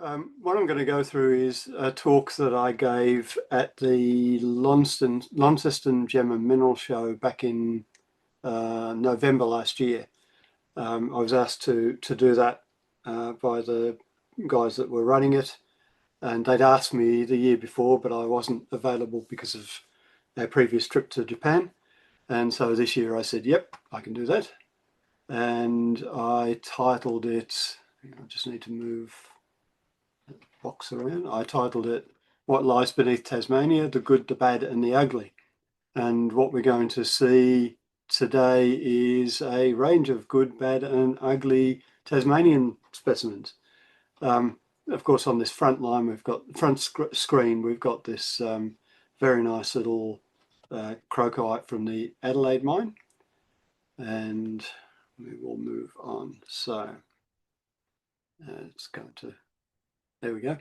What I'm going to go through is a talk that I gave at the Launceston Gem and Mineral Show back in November last year. I was asked to do that by the guys that were running it, and they'd asked me the year before, but I wasn't available because of our previous trip to Japan. And so this year I said, yep, I can do that. And I titled it, I just need to move box around. I titled it What Lies Beneath Tasmania, the Good, the Bad and the Ugly. And what we're going to see today is a range of good, bad and ugly Tasmanian specimens. Of course, on this front line, we've got screen, we've got this very nice little crocoite from the Adelaide mine. And we will move on. So it's going to, there we go.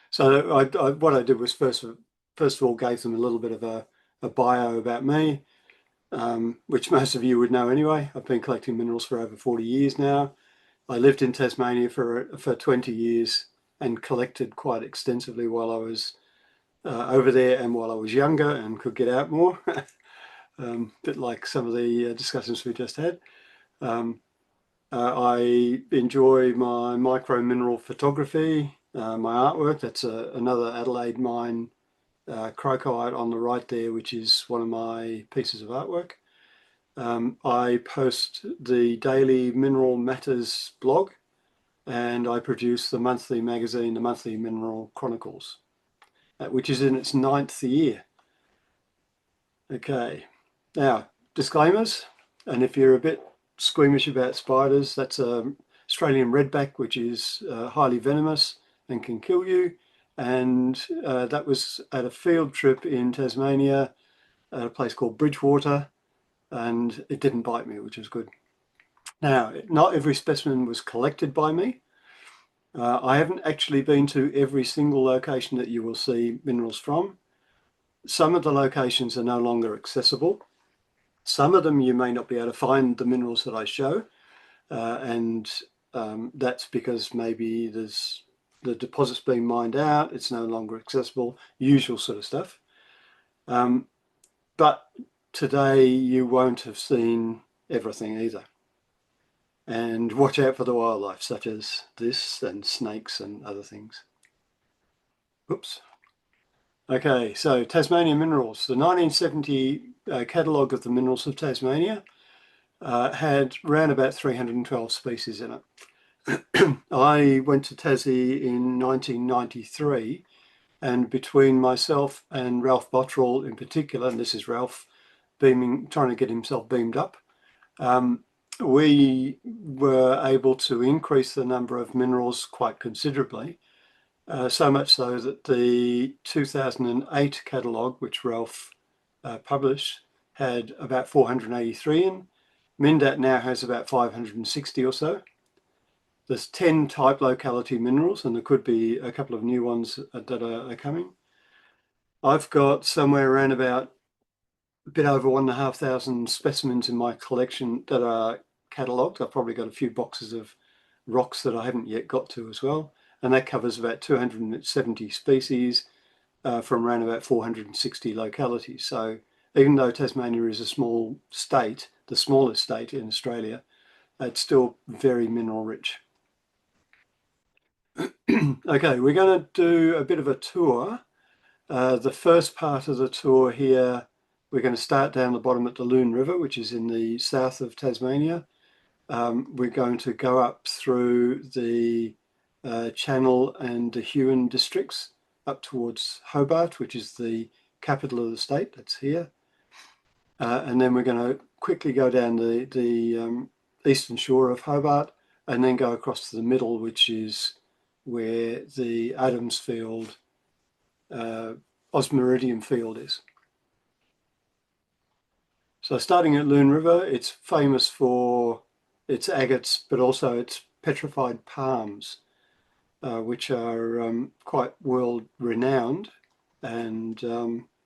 So what I did was first of all gave them a little bit of a bio about me, which most of you would know anyway. I've been collecting minerals for over 40 years now. I lived in Tasmania for 20 years and collected quite extensively while I was over there and while I was younger and could get out more. Bit like some of the discussions we just had. I enjoy my micro mineral photography, my artwork. That's another Adelaide mine crocoite on the right there, which is one of my pieces of artwork. I post the daily Mineral Matters blog, and I produce the monthly magazine, the Monthly Mineral Chronicles, which is in its 9th year. Okay, now disclaimers, and if you're a bit squeamish about spiders, that's Australian redback, which is highly venomous and can kill you. And that was at a field trip in Tasmania at a place called Bridgewater, and it didn't bite me, which was good. Now, not every specimen was collected by me. I haven't actually been to every single location that you will see minerals from. Some of the locations are no longer accessible. Some of them you may not be able to find the minerals that I show, and that's because maybe the deposit's been mined out, it's no longer accessible, usual sort of stuff. But today you won't have seen everything either. And watch out for the wildlife, such as this and snakes and other things. Oops. Okay, so Tasmanian minerals. The 1970 catalogue of the minerals of Tasmania had around about 312 species in it. I went to Tassie in 1993, and between myself and Ralph Bottrell in particular, and this is Ralph trying to get himself beamed up, we were able to increase the number of minerals quite considerably. So much so that the 2008 catalogue, which Ralph published, had about 483 in. MINDAT now has about 560 or so. There's 10 type locality minerals, and there could be a couple of new ones that are coming. I've got somewhere around about a bit over 1,500 specimens in my collection that are catalogued. I've probably got a few boxes of rocks that I haven't yet got to as well. And that covers about 270 species from around about 460 localities. So even though Tasmania is a small state, the smallest state in Australia, it's still very mineral rich. Okay, we're going to do a bit of a tour. The first part of the tour here, we're going to start down the bottom at the Loon River, which is in the south of Tasmania. We're going to go up through the Channel and the Huon districts up towards Hobart, which is the capital of the state. That's here. And then we're going to quickly go down the eastern shore of Hobart and then go across to the middle, which is where the Adams Field, Osmiridium Field is. So starting at Loon River, it's famous for its agates, but also its petrified palms, which are quite world renowned and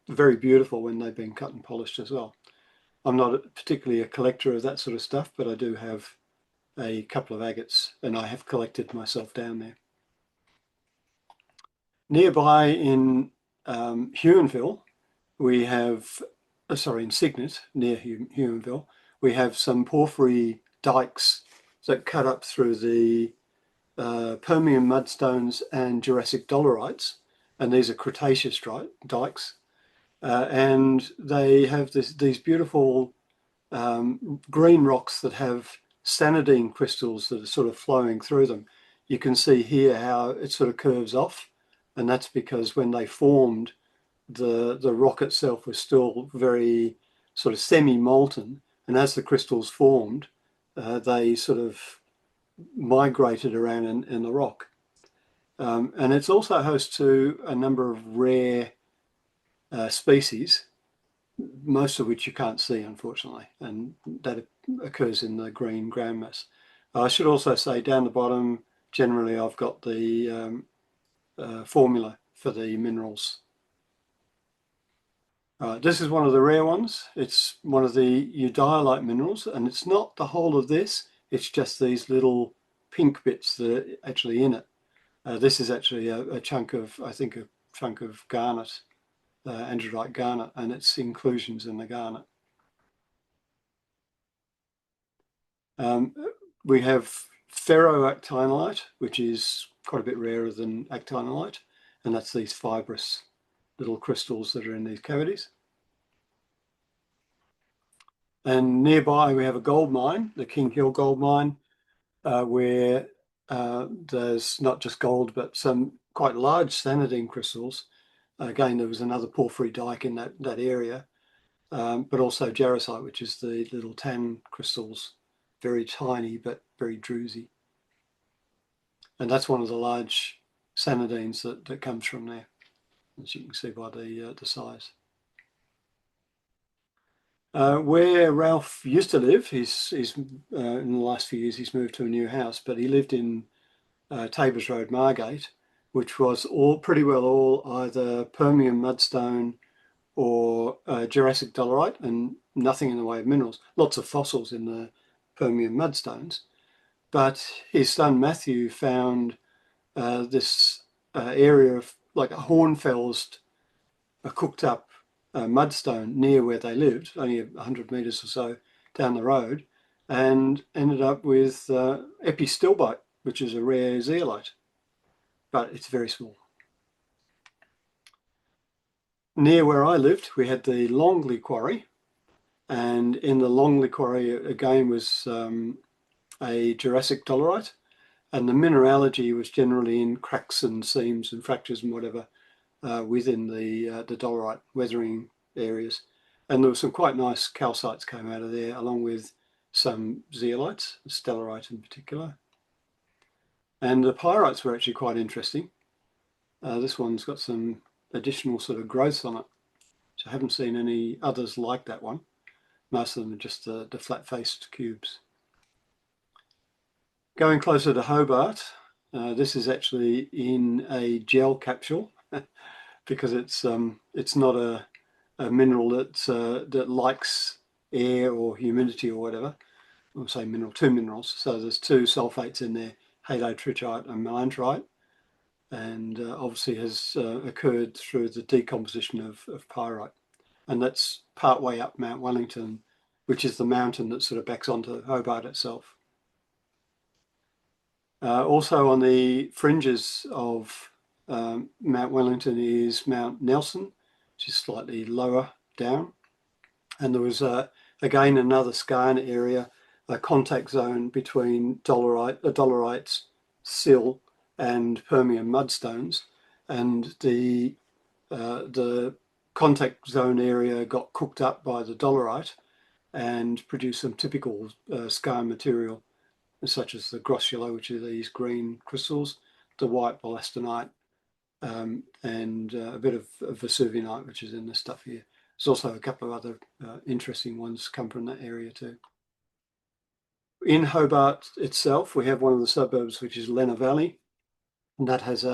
very beautiful when they've been cut and polished as well. I'm not particularly a collector of that sort of stuff, but I do have a couple of agates and I have collected myself down there. Nearby in Huonville, we have, in Cygnet, near Huonville, we have some porphyry dikes that cut up through the Permian mudstones and Jurassic dolerites, and these are Cretaceous dikes, and they have these beautiful green rocks that have sanidine crystals that are sort of flowing through them. You can see here how it sort of curves off, and that's because when they formed, the rock itself was still very sort of semi-molten, and as the crystals formed, they sort of migrated around in the rock. And it's also host to a number of rare species, most of which you can't see, unfortunately, and that occurs in the green groundmass. I should also say down the bottom, generally I've got the formula for the minerals. This is one of the rare ones. It's one of the eudialyte minerals, and it's not the whole of this, it's just these little pink bits that are actually in it. This is actually a chunk of, I think, a chunk of garnet, andradite garnet, and its inclusions in the garnet. We have ferroactinolite, which is quite a bit rarer than actinolite, and that's these fibrous little crystals that are in these cavities. And nearby we have a gold mine, the King Hill gold mine, where there's not just gold, but some quite large sanidine crystals. Again, there was another porphyry dike in that area, but also jarosite, which is the little tan crystals, very tiny but very druzy. And that's one of the large sanidines that comes from there, as you can see by the size. Where Ralph used to live, he's in the last few years he's moved to a new house, but he lived in Tabors Road, Margate, which was pretty well all either Permian mudstone or Jurassic dolerite, and nothing in the way of minerals. Lots of fossils in the Permian mudstones. But his son Matthew found this area of like a hornfels, a cooked up mudstone near where they lived, only 100 metres or so down the road, and ended up with epistilbite, which is a rare zeolite, but it's very small. Near where I lived, we had the Longley Quarry, and in the Longley Quarry again was a Jurassic dolerite, and the mineralogy was generally in cracks and seams and fractures and whatever within the dolerite weathering areas. And there were some quite nice calcites came out of there, along with some zeolites, stellarite in particular. And the pyrites were actually quite interesting. This one's got some additional sort of growth on it. So I haven't seen any others like that one. Most of them are just the flat-faced cubes. Going closer to Hobart, this is actually in a gel capsule because it's not a mineral that likes air or humidity or whatever. I'll say mineral, two minerals. So there's two sulfates in there, halotrichite and melanterite, and obviously has occurred through the decomposition of pyrite. And that's part way up Mount Wellington, which is the mountain that sort of backs onto Hobart itself. Also on the fringes of Mount Wellington is Mount Nelson, which is slightly lower down. And there was, again, another skarn area, a contact zone between dolerites, sill, and Permian mudstones. And the contact zone area got cooked up by the dolerite and produced some typical skarn material, such as the grossula, which are these green crystals, the white belastonite, and a bit of vesuvianite, which is in this stuff here. There's also a couple of other interesting ones come from that area too. In Hobart itself, we have one of the suburbs, which is Lenna Valley, and that has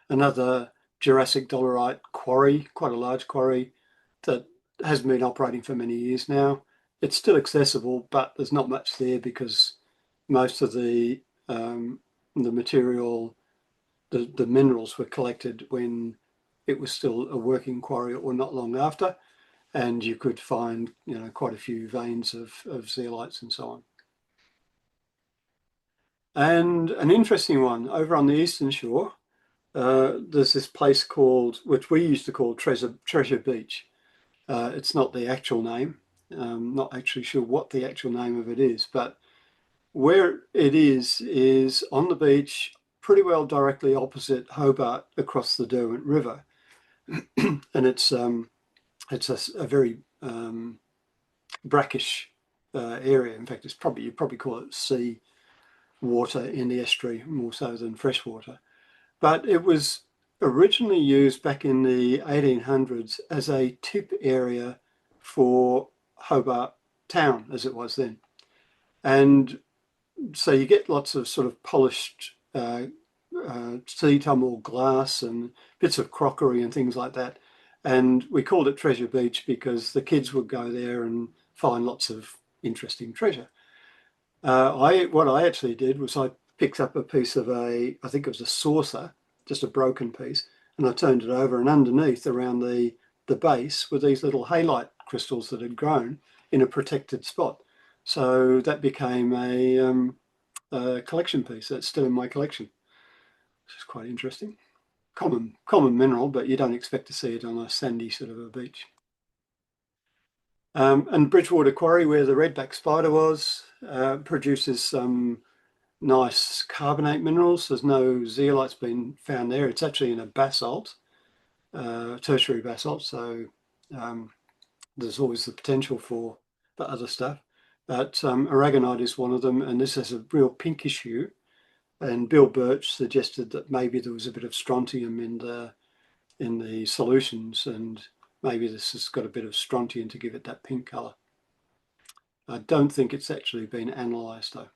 another Jurassic dolerite quarry, quite a large quarry that has been operating for many years now. It's still accessible, but there's not much there because most of the material the minerals were collected when it was still a working quarry or not long after, and you could find, you know, quite a few veins of zeolites and so on. And an interesting one over on the eastern shore, there's this place called, which we used to call Treasure Beach. It's not the actual name. Not actually sure what the actual name of it is, but where it is on the beach, pretty well directly opposite Hobart across the Derwent River. And it's a very brackish area. In fact, you'd probably call it sea water in the estuary more so than freshwater. But it was originally used back in the 1800s as a tip area for Hobart town, as it was then. And so you get lots of sort of polished sea tummel glass and bits of crockery and things like that. And we called it Treasure Beach because the kids would go there and find lots of interesting treasure. What I actually did was I picked up a piece of I think it was a saucer, just a broken piece, and I turned it over, and underneath around the base were these little halite crystals that had grown in a protected spot. So that became a collection piece. That's still in my collection, which is quite interesting. Common mineral, but you don't expect to see it on a sandy sort of a beach. And Bridgewater Quarry, where the redback spider was, produces some nice carbonate minerals. There's no zeolites been found there. It's actually in a basalt, tertiary basalt, so there's always the potential for other stuff. But aragonite is one of them, and this has a real pinkish hue. And Bill Birch suggested that maybe there was a bit of strontium in the solutions, and maybe this has got a bit of strontium to give it that pink colour. I don't think it's actually been analysed though.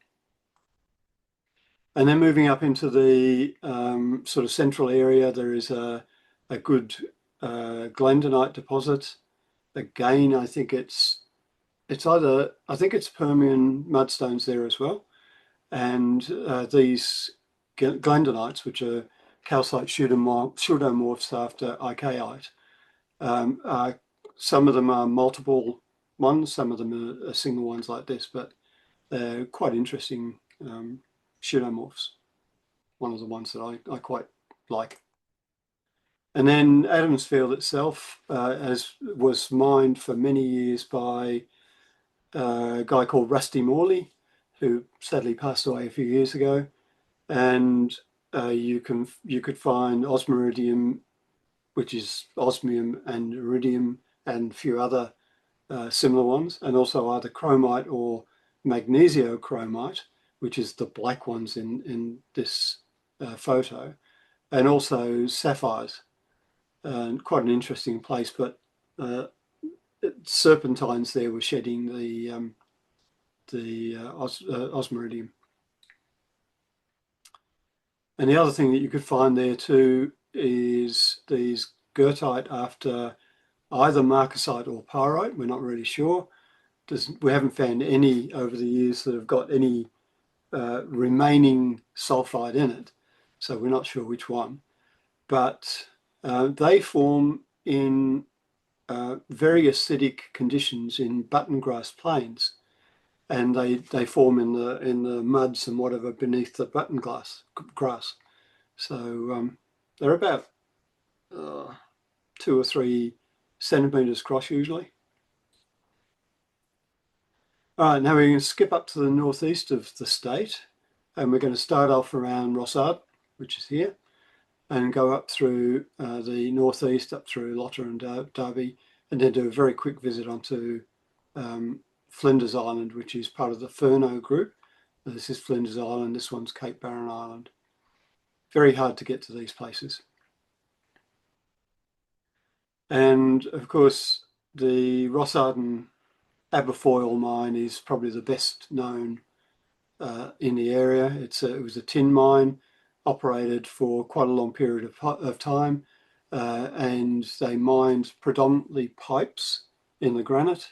And then moving up into the sort of central area, there is a good glandonite deposit. Again, I think it's Permian mudstones there as well. And these glandonites, which are calcite pseudomorphs after icaite, some of them are multiple ones, some of them are single ones like this, but they're quite interesting pseudomorphs. One of the ones that I quite like. And then Adamsfield itself was mined for many years by a guy called Rusty Morley, who sadly passed away a few years ago. And you could find osmiridium, which is osmium and iridium, and a few other similar ones, and also either chromite or magnesiochromite, which is the black ones in this photo, and also sapphires. Quite an interesting place, but serpentines there were shedding the osmiridium. And the other thing that you could find there too is these goethite after either marcasite or pyrite. We're not really sure. We haven't found any over the years that have got any remaining sulfide in it, so we're not sure which one. But they form in very acidic conditions in button grass plains, and they form in the muds and whatever beneath the button grass. So they're about 2 or 3 centimetres across usually. All right, now we're going to skip up to the northeast of the state, and we're going to start off around Rossard, which is here, and go up through the northeast, up through Lotter and Derby, and then do a very quick visit onto Flinders Island, which is part of the Furneaux group. This is Flinders Island, this one's Cape Barren Island. Very hard to get to these places. And of course, the Rossard and Aberfoyle mine is probably the best known in the area. It was a tin mine, operated for quite a long period of time, and they mined predominantly pipes in the granite.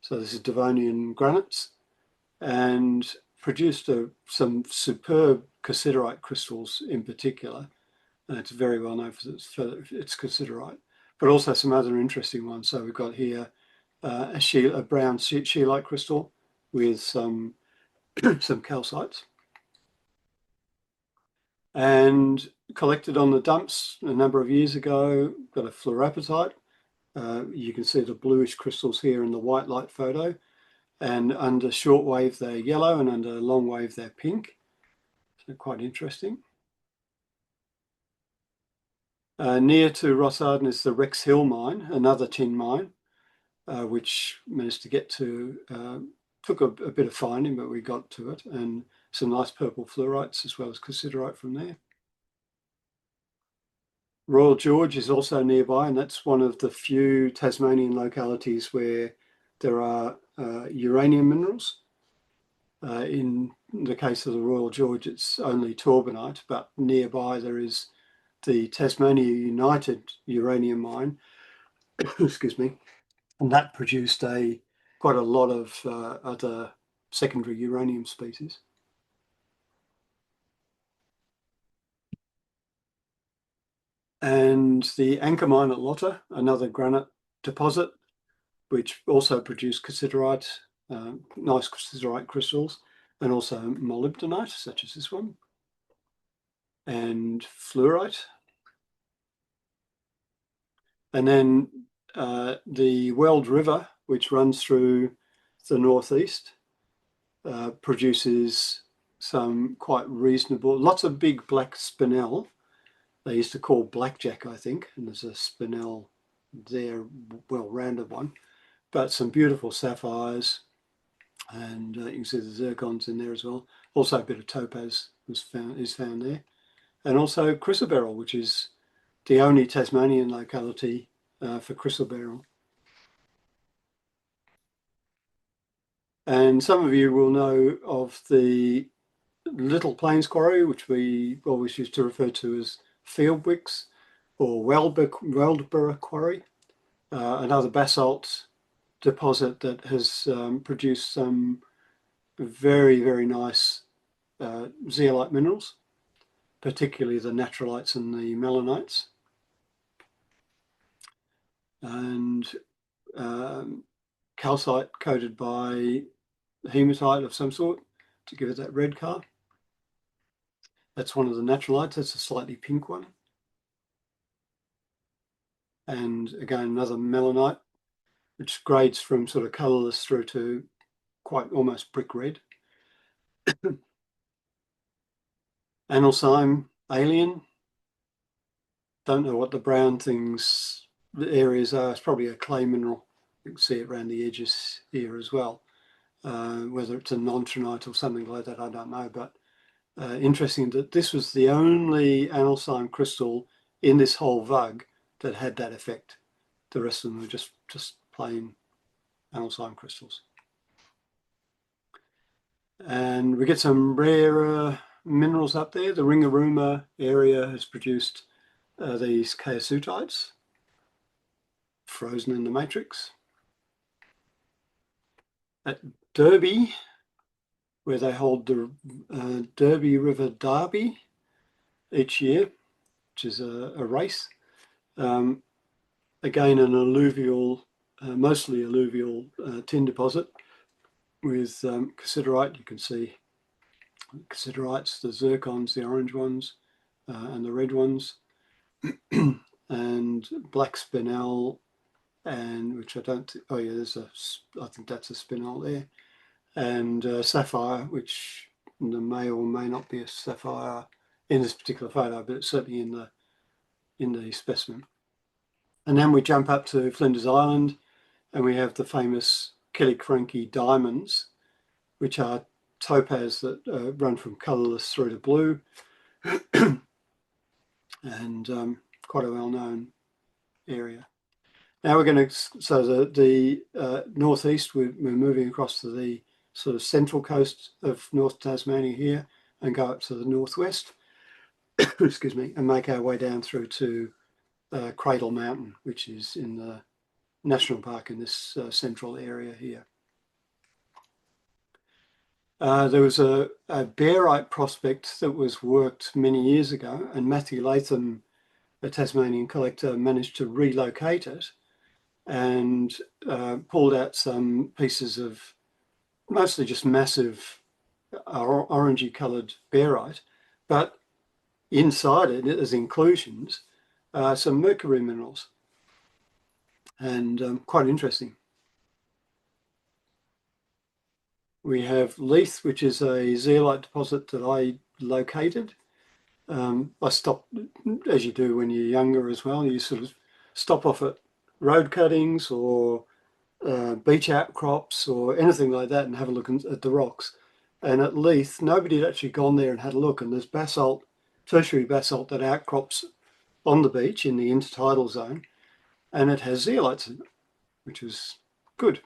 So this is Devonian granites, and produced some superb cassiterite crystals in particular. and it's very well known for its cassiterite, but also some other interesting ones. So we've got here a brown scheelite crystal with some calcites, and collected on the dumps a number of years ago. Got a fluorapatite. You can see the bluish crystals here in the white light photo, and under shortwave they're yellow, and under long wave they're pink. So quite interesting. Near to Rossarden is the Rex Hill mine, another tin mine, which managed to get to, took a bit of finding, but we got to it, and some nice purple fluorites as well as cassiterite from there. Royal George is also nearby, and that's one of the few Tasmanian localities where there are uranium minerals. In the case of the Royal George, it's only torbanite, but nearby there is the Tasmania United uranium mine, excuse me, and that produced quite a lot of other secondary uranium species. And the Anchor mine at Lotta, another granite deposit, which also produced cassiterite, nice cassiterite crystals, and also molybdenite, such as this one, and fluorite. And then the Weld River, which runs through the northeast, produces some quite reasonable, lots of big black spinel. They used to call blackjack, I think, and there's a spinel there, well-rounded one, but some beautiful sapphires, and you can see the zircons in there as well. Also a bit of topaz is found there, and also chrysoberyl, which is the only Tasmanian locality for chrysoberyl. And some of you will know of the Little Plains Quarry, which we always used to refer to as Fieldwicks or Weldborough Quarry, another basalt deposit that has produced some very, very nice zeolite minerals, particularly the naturalites and the melanites. And calcite coated by hematite of some sort to give it that red colour. That's one of the naturalites. That's a slightly pink one. And again, another melanite, which grades from sort of colourless through to quite almost brick red. Analcime, alien. Don't know what the brown things, the areas are. It's probably a clay mineral. You can see it around the edges here as well. Whether it's a nontronite or something like that, I don't know. But interesting that this was the only analcime crystal in this whole VUG that had that effect. The rest of them were just plain analcime crystals. And we get some rarer minerals up there. The Ringarooma area has produced these chaosutites, frozen in the matrix. At Derby, where they hold the Derby River Derby each year, which is a race. Again, an alluvial, mostly alluvial tin deposit with cassiterite. You can see cassiterites, the zircons, the orange ones, and the red ones, and black spinel, and which I don't. Oh yeah, I think that's a spinel there, and sapphire, which there may or may not be a sapphire in this particular photo, but it's certainly in the specimen. And then we jump up to Flinders Island, and we have the famous Killiecrankie diamonds, which are topaz that run from colourless through to blue, and quite a well-known area. Now we're going to, so the northeast, we're moving across to the sort of central coast of North Tasmania here and go up to the northwest, excuse me, and make our way down through to Cradle Mountain, which is in the national park in this central area here. There was a barite prospect that was worked many years ago, and Matthew Latham, a Tasmanian collector, managed to relocate it and pulled out some pieces of mostly just massive orangey coloured barite, but inside it, as inclusions, some mercury minerals, and quite interesting. We have Leith, which is a zeolite deposit that I located. I stopped, as you do when you're younger as well, you sort of stop off at road cuttings or beach outcrops or anything like that and have a look at the rocks. And at Leith, nobody had actually gone there and had a look, and there's basalt, tertiary basalt that outcrops on the beach in the intertidal zone, and it has zeolites in it, which was good.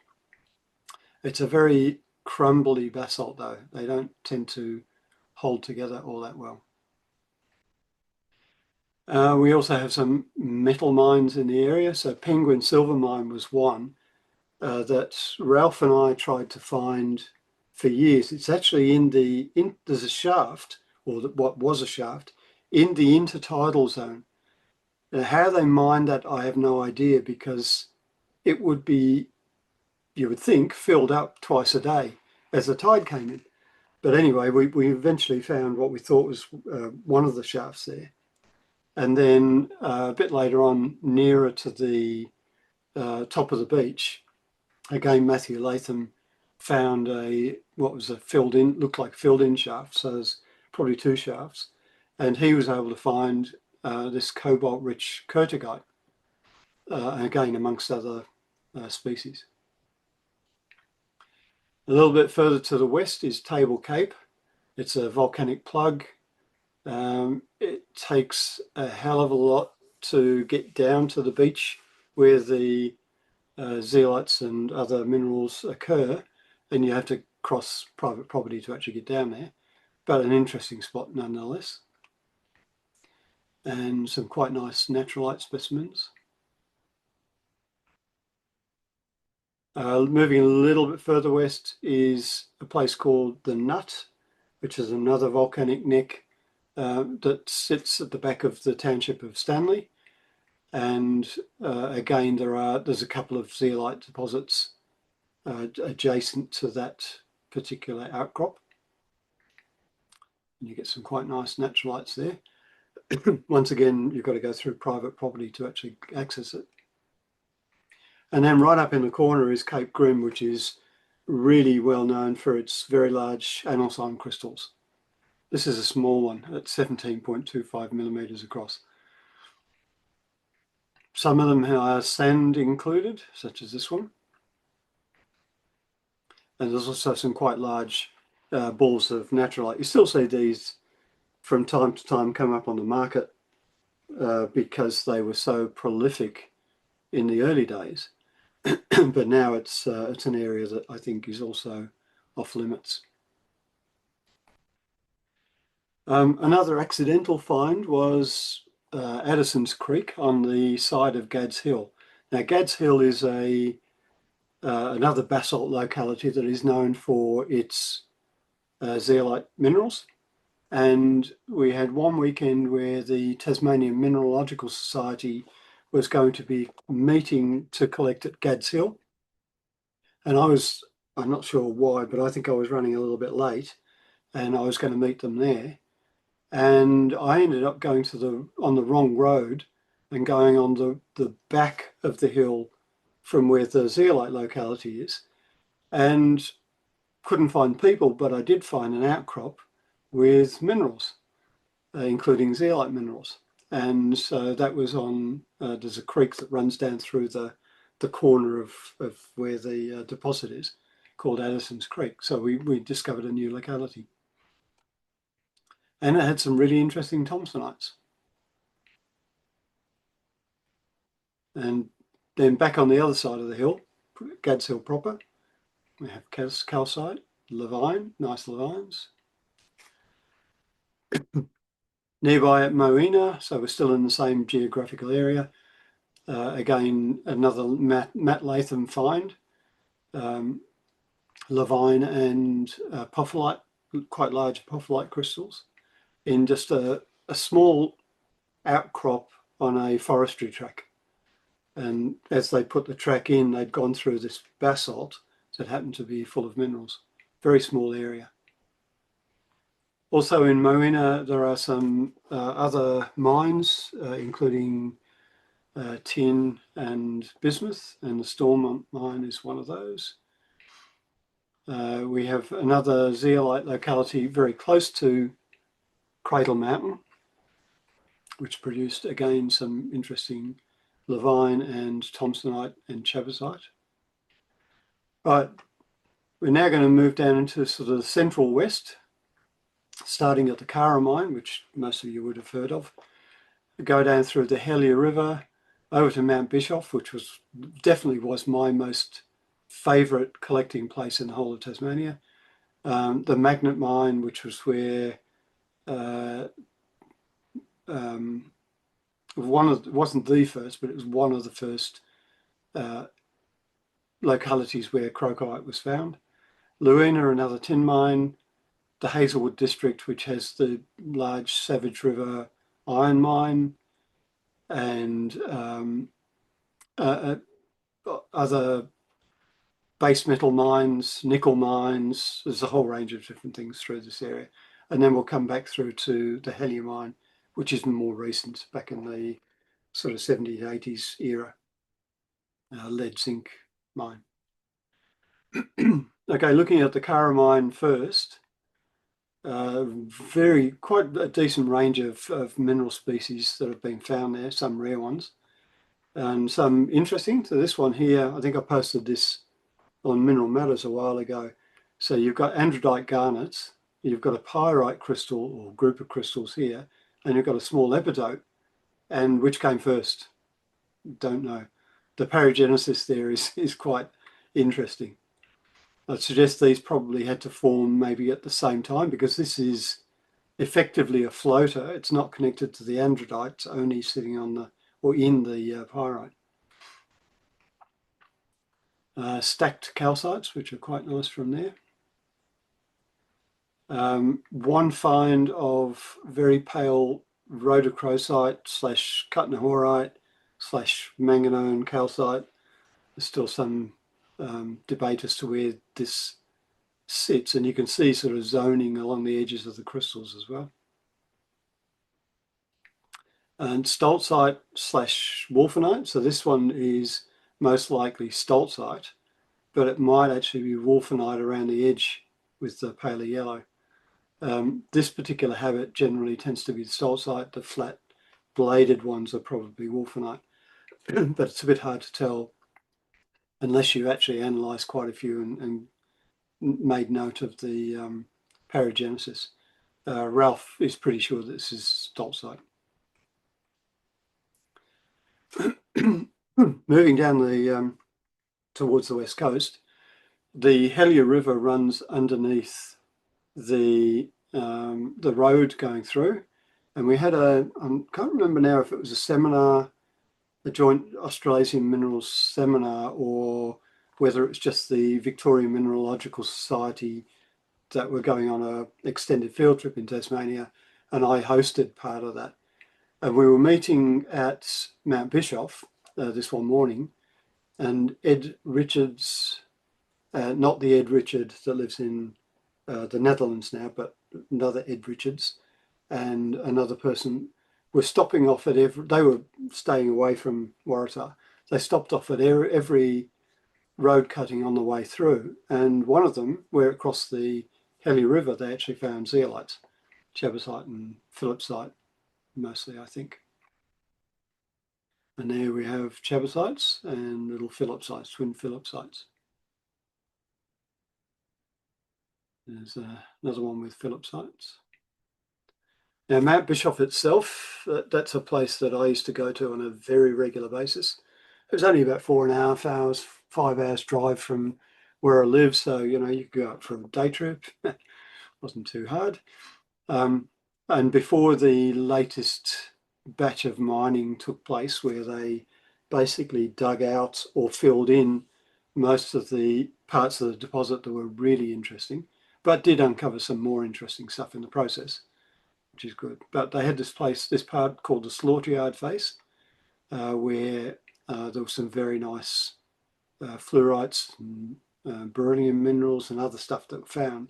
It's a very crumbly basalt though. They don't tend to hold together all that well. We also have some metal mines in the area. So Penguin Silver Mine was one that Ralph and I tried to find for years. It's actually there's a shaft, or what was a shaft, in the intertidal zone. Now, how they mined that, I have no idea, because it would be, you would think, filled up twice a day as the tide came in. But anyway, we eventually found what we thought was one of the shafts there. And then a bit later on, nearer to the top of the beach, again, Matthew Latham found what was a filled-in, looked like filled-in shaft, so there's probably two shafts. And he was able to find this cobalt-rich curtigite, again, amongst other species. A little bit further to the west is Table Cape. It's a volcanic plug. It takes a hell of a lot to get down to the beach where the zeolites and other minerals occur, and you have to cross private property to actually get down there, but an interesting spot nonetheless. And some quite nice naturalite specimens. Moving a little bit further west is a place called the Nut, which is another volcanic neck that sits at the back of the township of Stanley. And again, there's a couple of zeolite deposits adjacent to that particular outcrop. And you get some quite nice naturalites there. Once again, you've got to go through private property to actually access it. And then right up in the corner is Cape Grim, which is really well known for its very large analcime crystals. This is a small one at 17.25 millimeters across. Some of them are sand included, such as this one. And there's also some quite large balls of naturalite. You still see these from time to time come up on the market because they were so prolific in the early days. But now it's an area that I think is also off limits. Another accidental find was Addison's Creek on the side of Gads Hill. Now, Gads Hill is another basalt locality that is known for its zeolite minerals. And we had one weekend where the Tasmanian Mineralogical Society was going to be meeting to collect at Gads Hill. And I'm not sure why, but I think I was running a little bit late and I was going to meet them there. And I ended up going on the wrong road and going on the back of the hill from where the zeolite locality is, and couldn't find people, but I did find an outcrop with minerals, including zeolite minerals. And so that was on, there's a creek that runs down through the corner of where the deposit is, called Addison's Creek. So we discovered a new locality. And it had some really interesting thomsonites. And then back on the other side of the hill, Gads Hill proper, we have calcite, Levine, nice Levines. Nearby at Moena, so we're still in the same geographical area. Again, another Matt Latham find. Levine and apophyllite, quite large apophyllite crystals in just a small outcrop on a forestry track. And as they put the track in, they'd gone through this basalt that happened to be full of minerals. Very small area. Also in Moina, there are some other mines, including tin and bismuth, and the Stormont mine is one of those. We have another zeolite locality very close to Cradle Mountain, which produced again some interesting Levine and Thompsonite and Chabazite. Right, we're now going to move down into sort of the central west, starting at the Kara mine, which most of you would have heard of. Go down through the Helier River, over to Mount Bischoff, which was definitely my most favourite collecting place in the whole of Tasmania. The Magnet mine, which was where wasn't the first, but it was one of the first localities where crocite was found. Luina, another tin mine. The Hazelwood district, which has the large Savage River iron mine, and other base metal mines, nickel mines. There's a whole range of different things through this area. And then we'll come back through to the Helier mine, which is more recent, back in the sort of 70s, 80s era, lead zinc mine. Okay, looking at the Kara mine first, quite a decent range of mineral species that have been found there, some rare ones, and some interesting. So this one here, I think I posted this on Mineral Matters a while ago. So you've got andradite garnets, you've got a pyrite crystal or group of crystals here, and you've got a small epidote. And which came first? Don't know. The paragenesis there is quite interesting. I'd suggest these probably had to form maybe at the same time, because this is effectively a floater. It's not connected to the andradite, it's only sitting on the, or in the pyrite. Stacked calcites, which are quite nice from there. One find of very pale rhodochrosite / cutnahorite / manganone calcite. There's still some debate as to where this sits, and you can see sort of zoning along the edges of the crystals as well. And stoltzite / wolfenite. So this one is most likely stoltzite, but it might actually be wolfenite around the edge with the paler yellow. This particular habit generally tends to be stoltzite. The flat bladed ones are probably wolfenite, but it's a bit hard to tell unless you actually analysed quite a few and made note of the paragenesis. Ralph is pretty sure this is stoltzite. Moving down the towards the west coast, the Helier River runs underneath the road going through, and we had I can't remember now if it was a seminar, a joint Australasian Minerals seminar, or whether it was just the Victorian Mineralogical Society that were going on an extended field trip in Tasmania, and I hosted part of that. And we were meeting at Mount Bischoff this one morning, and Ed Richards, not the Ed Richard that lives in the Netherlands now, but another Ed Richards, and another person were stopping off at they were staying away from Waratah. They stopped off at every road cutting on the way through, and one of them, where it crossed the Helier River, they actually found zeolites, chabazite and phillipsite, mostly, I think. And there we have chabazites and little phillipsites, twin phillipsites. There's another one with phillipsites. Now, Mount Bischoff itself, that's a place that I used to go to on a very regular basis. It was only about 4.5 hours, 5 hours drive from where I live, so you know you could go out for a day trip. Wasn't too hard. And before the latest batch of mining took place, where they basically dug out or filled in most of the parts of the deposit that were really interesting, but did uncover some more interesting stuff in the process, which is good. But they had this part called the Slaughter Face, where there was some very nice fluorites and beryllium minerals and other stuff that were found.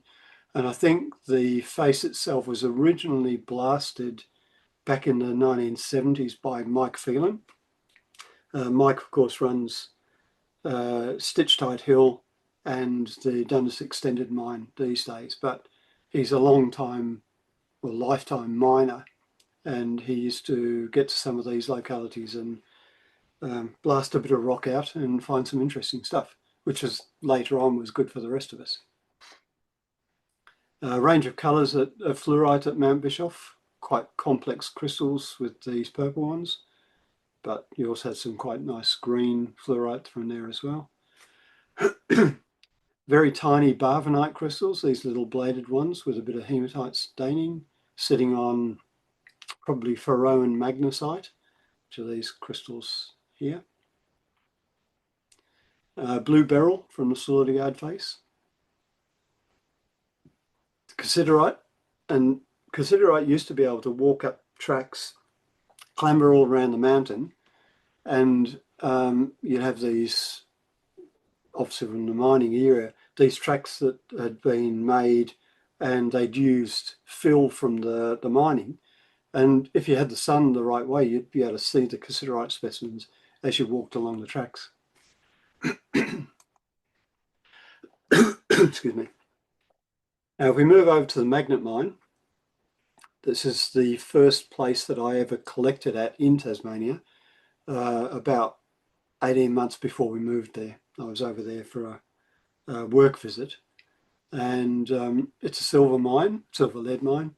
And I think the face itself was originally blasted back in the 1970s by Mike Phelan. Mike, of course, runs Stitch Tight Hill and the Dundas Extended Mine these days, but he's a lifetime miner, and he used to get to some of these localities and blast a bit of rock out and find some interesting stuff, which is later on was good for the rest of us. A range of colours of fluorite at Mount Bischoff, quite complex crystals with these purple ones, but you also had some quite nice green fluorite from there as well. Very tiny barvanite crystals, these little bladed ones with a bit of hematite staining, sitting on probably Faroan magnesite, which are these crystals here. Blue beryl from the Slaughter Face. Cassiterite, and cassiterite used to be able to walk up tracks, clamber all around the mountain, and you'd have these, obviously from the mining era, these tracks that had been made and they'd used fill from the mining. And if you had the sun the right way, you'd be able to see the cassiterite specimens as you walked along the tracks. Excuse me. Now, if we move over to the magnet mine, this is the first place that I ever collected at in Tasmania, about 18 months before we moved there. I was over there for a work visit, and it's a silver lead mine,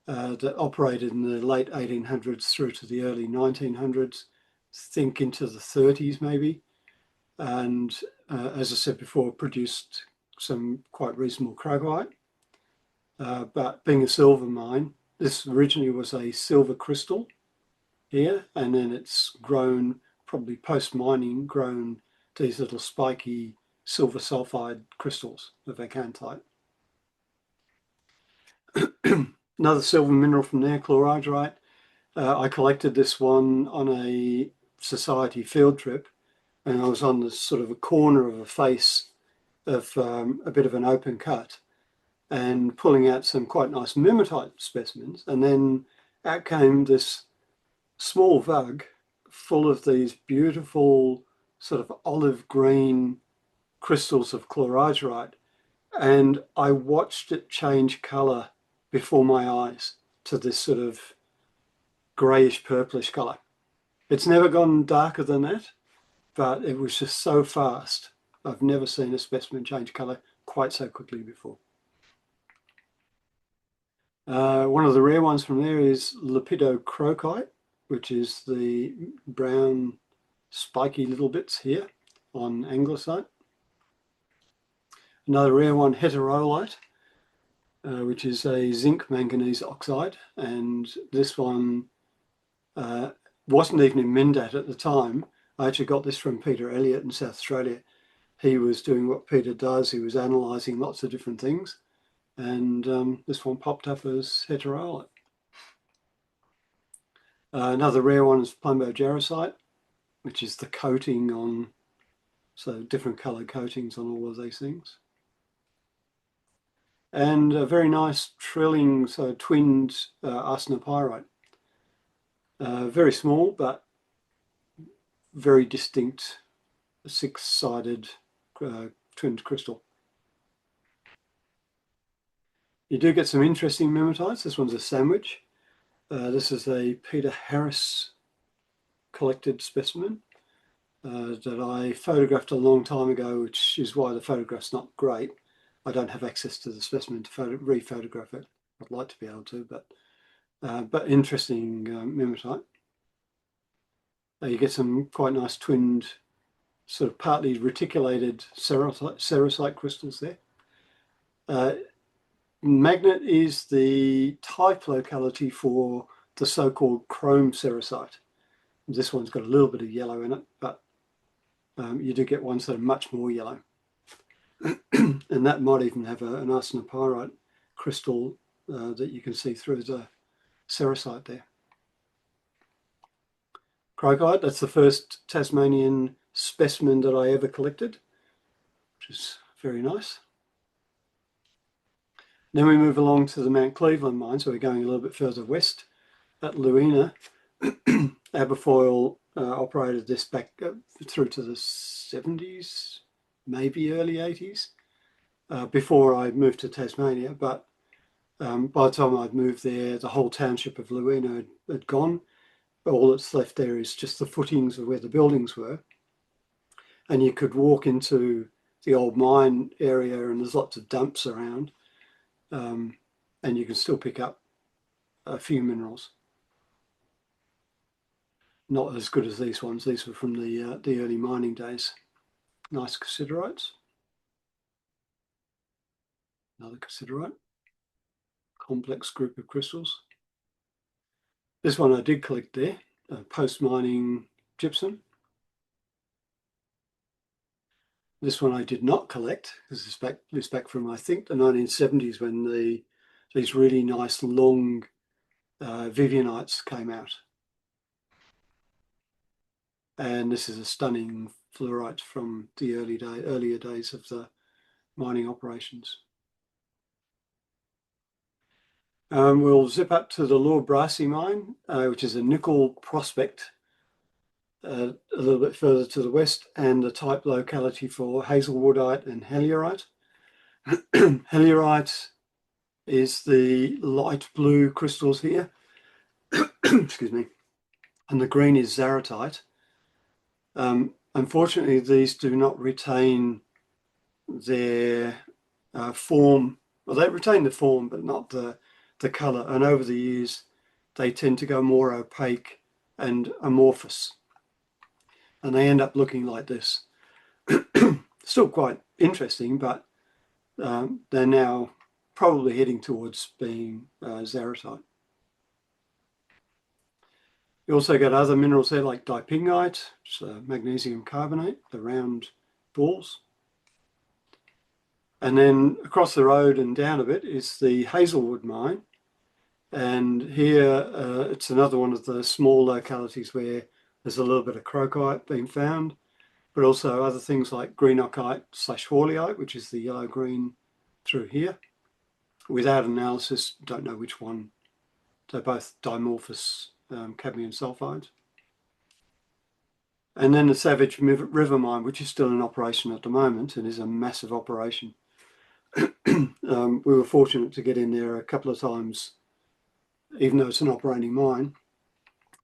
that operated in the late 1800s through to the early 1900s, think into the 30s maybe, and as I said before, produced some quite reasonable crocodile. But being a silver mine, this originally was a silver crystal here, and then it's grown, probably post-mining, grown these little spiky silver sulfide crystals of acantite. Another silver mineral from there, chlorhydrite. I collected this one on a society field trip, and I was on the sort of a corner of a face of a bit of an open cut and pulling out some quite nice mimetite specimens, and then out came this small vug full of these beautiful sort of olive green crystals of chlorhydrite, and I watched it change colour before my eyes to this sort of greyish purplish colour. It's never gone darker than that, but it was just so fast. I've never seen a specimen change colour quite so quickly before. One of the rare ones from there is lepidocrocite, which is the brown spiky little bits here on anglicite. Another rare one, heterolite, which is a zinc manganese oxide, and this one wasn't even in Mindat at the time. I actually got this from Peter Elliott in South Australia. He was doing what Peter does. He was analysing lots of different things, and this one popped up as heterolite. Another rare one is plumbojarosite, which is the coating on, so different coloured coatings on all of these things. And a very nice trilling, so twinned arsenopyrite. Very small, but very distinct, six-sided twinned crystal. You do get some interesting memetites. This one's a sandwich. This is a Peter Harris collected specimen that I photographed a long time ago, which is why the photograph's not great. I don't have access to the specimen to re-photograph it. I'd like to be able to, but interesting memetite. You get some quite nice twinned, sort of partly reticulated sericite crystals there. Magnet is the type locality for the so-called chrome sericite. This one's got a little bit of yellow in it, but you do get ones that are much more yellow. And that might even have an arsenopyrite crystal that you can see through the sericite there. Crocite, that's the first Tasmanian specimen that I ever collected, which is very nice. Then we move along to the Mount Cleveland mine, so we're going a little bit further west at Luina. Aberfoyle operated this back through to the 70s, maybe early 80s, before I moved to Tasmania. But by the time I'd moved there, the whole township of Luina had gone. All that's left there is just the footings of where the buildings were. And you could walk into the old mine area, and there's lots of dumps around. And you can still pick up a few minerals. Not as good as these ones. These were from the early mining days. Nice cassiterite. Another cassiterite. Complex group of crystals. This one I did collect there, post-mining gypsum. This one I did not collect, because it's back from, I think, the 1970s when these really nice long Vivianites came out. And this is a stunning fluorite from the earlier days of the mining operations. We'll zip up to the Lower Brassy mine, which is a nickel prospect a little bit further to the west, and the type locality for hazelwoodite and halurite. Halurite is the light blue crystals here, excuse me, and the green is zaratite. Unfortunately, these do not retain their form. Well, they retain the form, but not the colour. And over the years, they tend to go more opaque and amorphous. And they end up looking like this. Still quite interesting, but they're now probably heading towards being zaratite. You also got other minerals there like dipingite, which is magnesium carbonate, the round balls. And then across the road and down a bit is the Hazelwood mine. And here it's another one of the small localities where there's a little bit of crocite being found, but also other things like greenockite / hawleyite, which is the yellow-green through here. Without analysis, don't know which one. They're both dimorphous cadmium sulfides. And then the Savage River mine, which is still in operation at the moment and is a massive operation. We were fortunate to get in there a couple of times, even though it's an operating mine,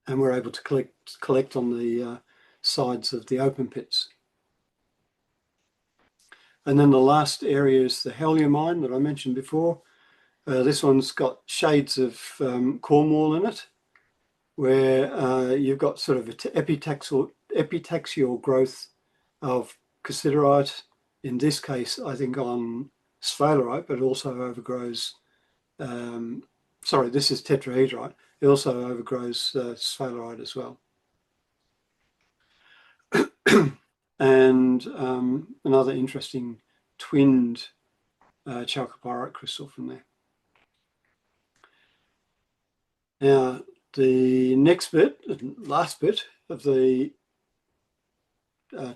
and we're able to collect on the sides of the open pits. And then the last area is the Hellier mine that I mentioned before. This one's got shades of Cornwall in it, where you've got sort of epitaxial growth of cassiterite, in this case, I think on sphalerite, but it also overgrows, sorry, this is tetrahedrite. It also overgrows sphalerite as well. And another interesting twinned chalcopyrite crystal from there. Now, the next bit, last bit of the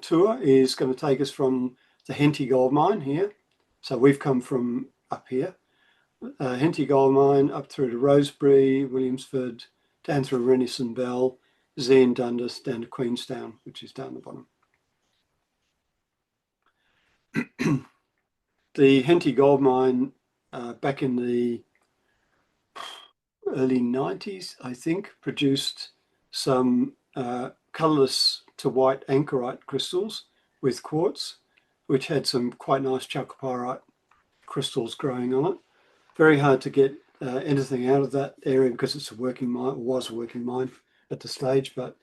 tour is going to take us from the Henty gold mine here. So we've come from up here, Henty gold mine up through to Rosebery, Williamsford, down through Renison Bell, Zane Dundas, down to Queenstown, which is down the bottom. The Henty gold mine back in the early 90s, I think, produced some colourless to white anchorite crystals with quartz, which had some quite nice chalcopyrite crystals growing on it. Very hard to get anything out of that area because it's a working mine, or was a working mine at the stage, but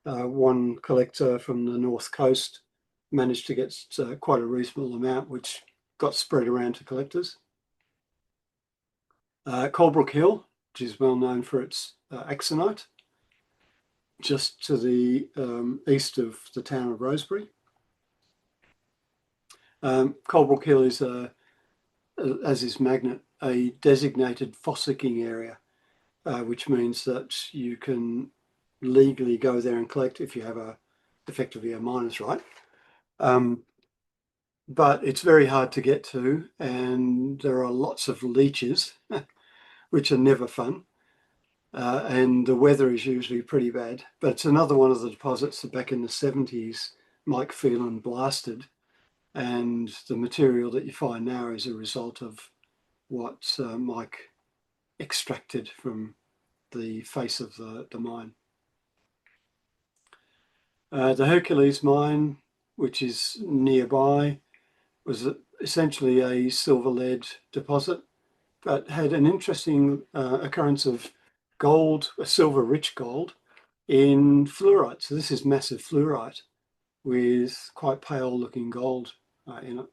one collector from the north coast managed to get quite a reasonable amount, which got spread around to collectors. Colebrook Hill, which is well known for its axonite, just to the east of the town of Rosebery. Coalbrook Hill is, as is Magnet, a designated fossicking area, which means that you can legally go there and collect if you have effectively a miner's right. But it's very hard to get to, and there are lots of leeches, which are never fun. And the weather is usually pretty bad. But it's another one of the deposits that back in the 70s Mike Phelan blasted, and the material that you find now is a result of what Mike extracted from the face of the mine. The Hercules mine, which is nearby, was essentially a silver lead deposit, but had an interesting occurrence of gold, a silver rich gold, in fluorite. So this is massive fluorite with quite pale looking gold in it.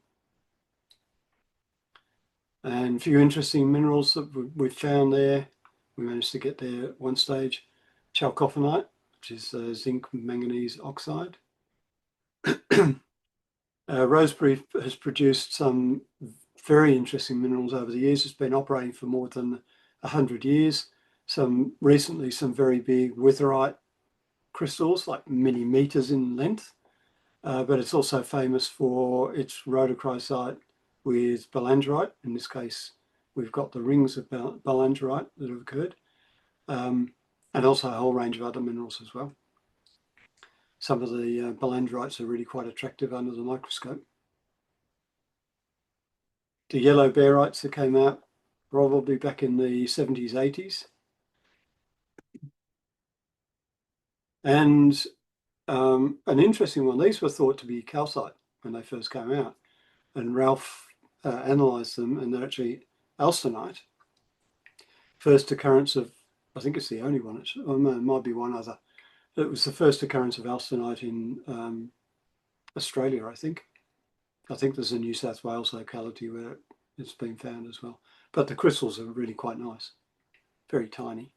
And a few interesting minerals that we found there. We managed to get there at one stage. Chalcophenite, which is zinc manganese oxide. Rosebery has produced some very interesting minerals over the years. It's been operating for more than 100 years. Recently, some very big witherite crystals, like many meters in length. But it's also famous for its rhodochrosite with belandrite. In this case, we've got the rings of belandrite that have occurred, and also a whole range of other minerals as well. Some of the belandrites are really quite attractive under the microscope. The yellow barytes that came out probably back in the 70s, 80s. And an interesting one, these were thought to be calcite when they first came out. And Ralph analysed them, and they're actually alstonite. First occurrence of, I think it's the only one, it might be one other. It was the first occurrence of alstonite in Australia, I think. I think there's a New South Wales locality where it's been found as well. But the crystals are really quite nice, very tiny.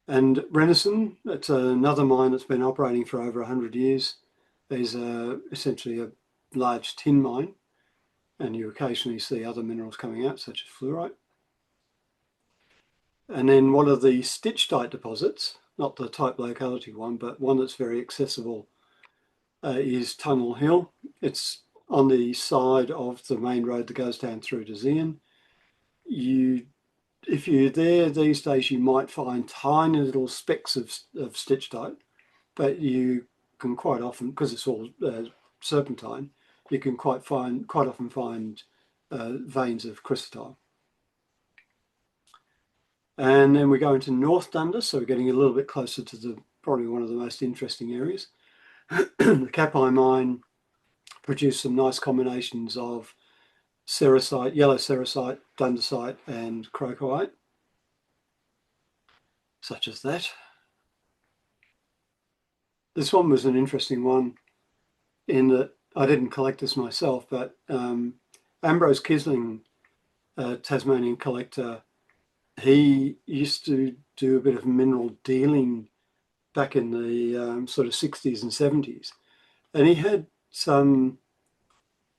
And Renison, it's another mine that's been operating for over 100 years. There's essentially a large tin mine, and you occasionally see other minerals coming out, such as fluorite. And then one of the stitch-type deposits, not the type locality one, but one that's very accessible, is Tunnel Hill. It's on the side of the main road that goes down through to Zeehan. If you're there these days, you might find tiny little specks of stitch-type, but you can quite often, because it's all serpentine, you can quite often find veins of chrysotile. And then we go into North Dundas, so we're getting a little bit closer to probably one of the most interesting areas. The Capi mine produced some nice combinations of sericite, yellow sericite, dundasite, and crocoite, such as that. This one was an interesting one in that I didn't collect this myself, but Ambrose Kisling, a Tasmanian collector, he used to do a bit of mineral dealing back in the sort of 60s and 70s. And he had some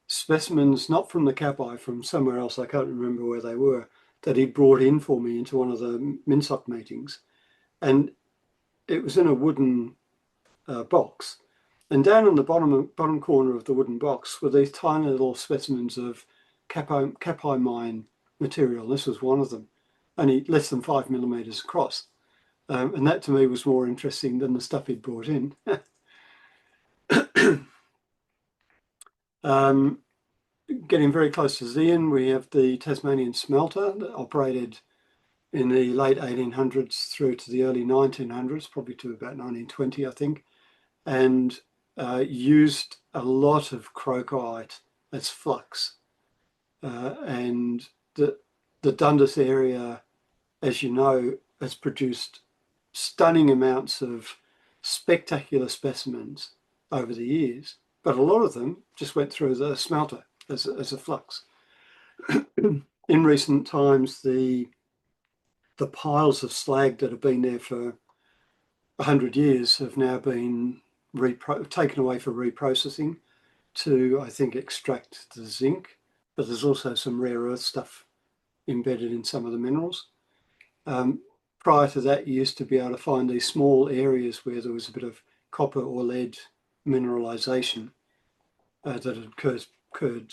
specimens, not from the Capi, from somewhere else, I can't remember where they were, that he brought in for me into one of the MinSoc meetings. And it was in a wooden box. And down in the bottom corner of the wooden box were these tiny little specimens of Capi mine material. This was one of them, only less than 5 millimeters across. And that to me was more interesting than the stuff he'd brought in. Getting very close to Zeehan, we have the Tasmanian smelter that operated in the late 1800s through to the early 1900s, probably to about 1920, I think, and used a lot of crocoite as flux. And the Dundas area, as you know, has produced stunning amounts of spectacular specimens over the years, but a lot of them just went through the smelter as a flux. In recent times, the piles of slag that have been there for 100 years have now been taken away for reprocessing, to, I think, extract the zinc, but there's also some rare earth stuff embedded in some of the minerals. Prior to that, you used to be able to find these small areas where there was a bit of copper or lead mineralization that had occurred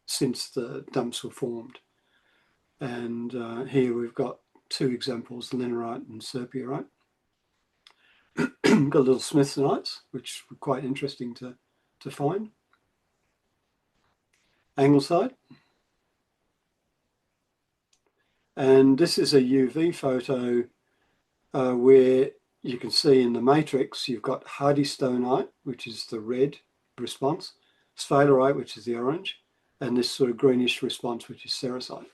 since the dumps were formed. And here we've got two examples, linerite and serpierite. Got little smithsonites, which were quite interesting to find. Anglesite. And this is a UV photo where you can see in the matrix, you've got hardystonite, which is the red response, sphalerite, which is the orange, and this sort of greenish response, which is cerussite.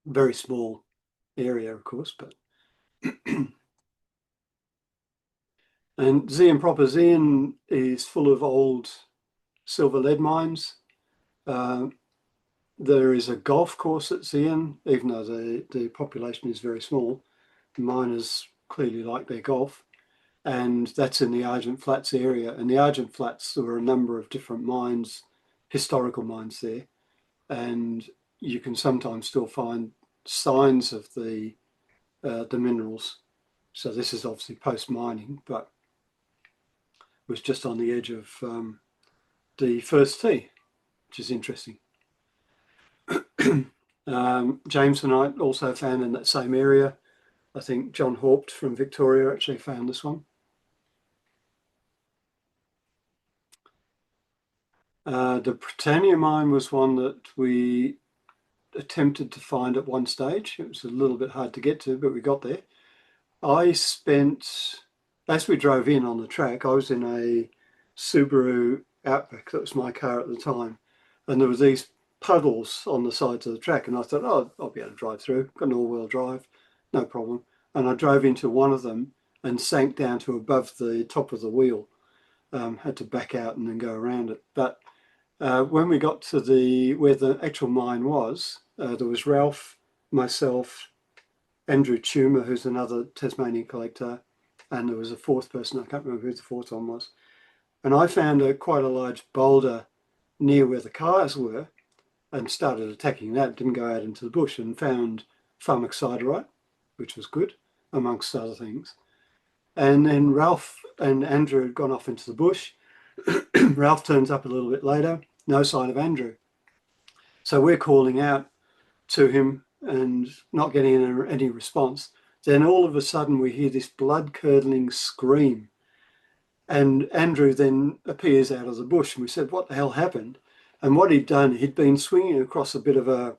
Very small area, of course, but and Zeehan proper. Zeehan is full of old silver lead mines. There is a golf course at Zeehan, even though the population is very small. The miners clearly like their golf, and that's in the Argent Flats area. And the Argent Flats, there were a number of different mines, historical mines there, and you can sometimes still find signs of the minerals. So this is obviously post-mining, but it was just on the edge of the first tee, which is interesting. Jamesonite also found in that same area. I think John Haupt from Victoria actually found this one. The Britannia mine was one that we attempted to find at one stage. It was a little bit hard to get to, but we got there. I spent, as we drove in on the track, I was in a Subaru Outback. That was my car at the time. And there were these puddles on the sides of the track. And I thought, oh, I'll be able to drive through. Got an all-wheel drive, no problem. And I drove into one of them and sank down to above the top of the wheel. Had to back out and then go around it. But when we got to where the actual mine was, there was Ralph, myself, Andrew Tumer, who's another Tasmanian collector, and there was a fourth person. I can't remember who the fourth one was. And I found quite a large boulder near where the cars were and started attacking that. Didn't go out into the bush and found pharmaxidorite, which was good, amongst other things. And then Ralph and Andrew had gone off into the bush. Ralph turns up a little bit later, no sign of Andrew. So we're calling out to him and not getting any response. Then all of a sudden we hear this blood-curdling scream. And Andrew then appears out of the bush and we said, what the hell happened? And what he'd done, he'd been swinging across a bit of a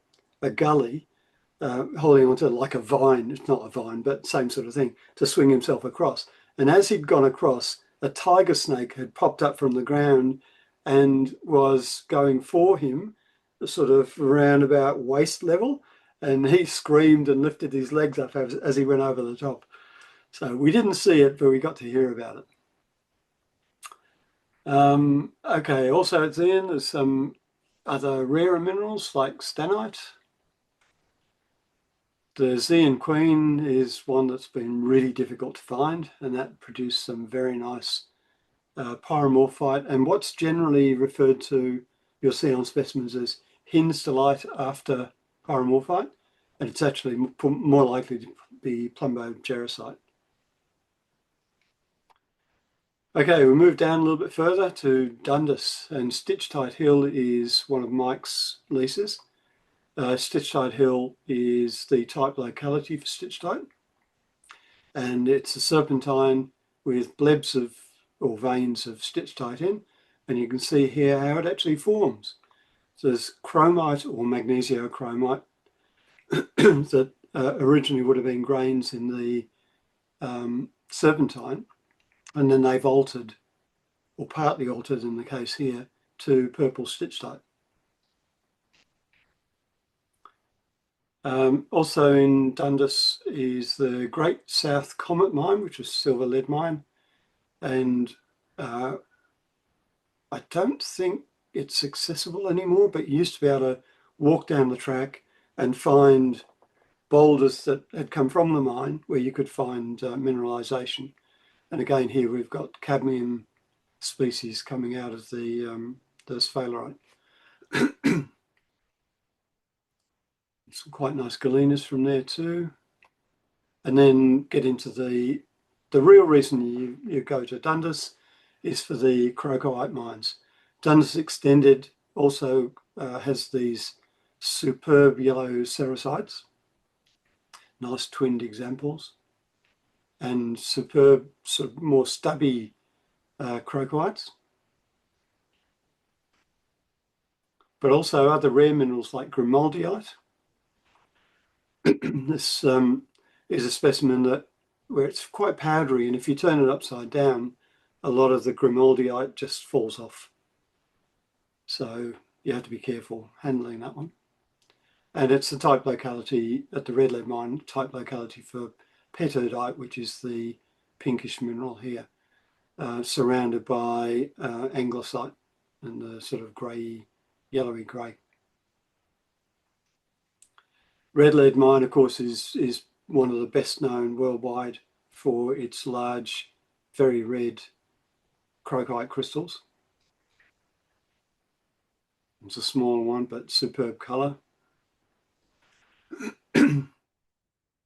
gully, holding onto like a vine. It's not a vine, but same sort of thing, to swing himself across. And as he'd gone across, a tiger snake had popped up from the ground and was going for him, sort of around about waist level. And he screamed and lifted his legs up as he went over the top. So we didn't see it, but we got to hear about it. Okay, also at the end, there's some other rarer minerals like stanite. The Zeehan Queen is one that's been really difficult to find, and that produced some very nice pyromorphite, and what's generally referred to, you'll see on specimens, as hinstellite after pyromorphite, and it's actually more likely to be plumbo-jarosite. Okay, we move down a little bit further to Dundas, and Stitchtite Hill is one of Mike's leases. Stitchtite Hill is the type locality for stitchtite, and it's a serpentine with blebs of or veins of stitchtite in, and you can see here how it actually forms. So there's chromite or magnesiochromite that originally would have been grains in the serpentine, and then they've altered, or partly altered in the case here, to purple stitchtite. Also in Dundas is the Great South Comet mine, which is a silver lead mine, and I don't think it's accessible anymore, but you used to be able to walk down the track and find boulders that had come from the mine where you could find mineralization. And again, here we've got cadmium species coming out of the sphalerite. Some quite nice galenas from there too. And then get into the real reason you go to Dundas is for the crocoite mines. Dundas Extended also has these superb yellow sericites, nice twinned examples, and superb sort of more stubby crocoites, but also other rare minerals like grimaldiite. This is a specimen where it's quite powdery, and if you turn it upside down, a lot of the grimaldiite just falls off. So you have to be careful handling that one. And it's the type locality at the Red Lead Mine, type locality for petodite, which is the pinkish mineral here, surrounded by anglesite and the sort of grey, yellowy grey. Red Lead Mine, of course, is one of the best known worldwide for its large, very red crocoite crystals. It's a smaller one, but superb colour.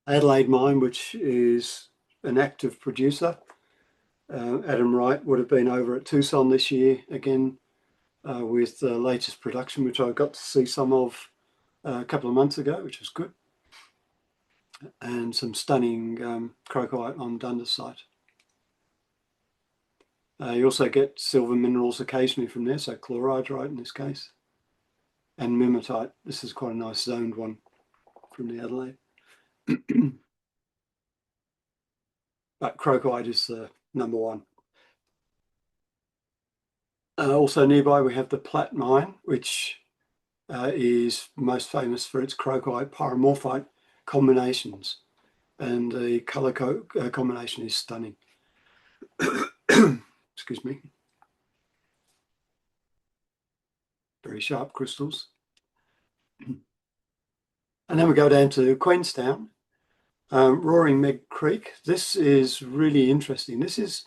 Adelaide Mine, which is an active producer. Adam Wright would have been over at Tucson this year again with the latest production, which I got to see some of a couple of months ago, which was good. And some stunning crocoite on Dundas site. You also get silver minerals occasionally from there, so chlorhydrite in this case, and mimetite. This is quite a nice zoned one from the Adelaide. But crocoite is the number one. Also nearby we have the Platte Mine, which is most famous for its crocoite pyromorphite combinations, and the colour combination is stunning. Excuse me. Very sharp crystals. And then we go down to Queenstown, Roaring Meg Creek. This is really interesting. This is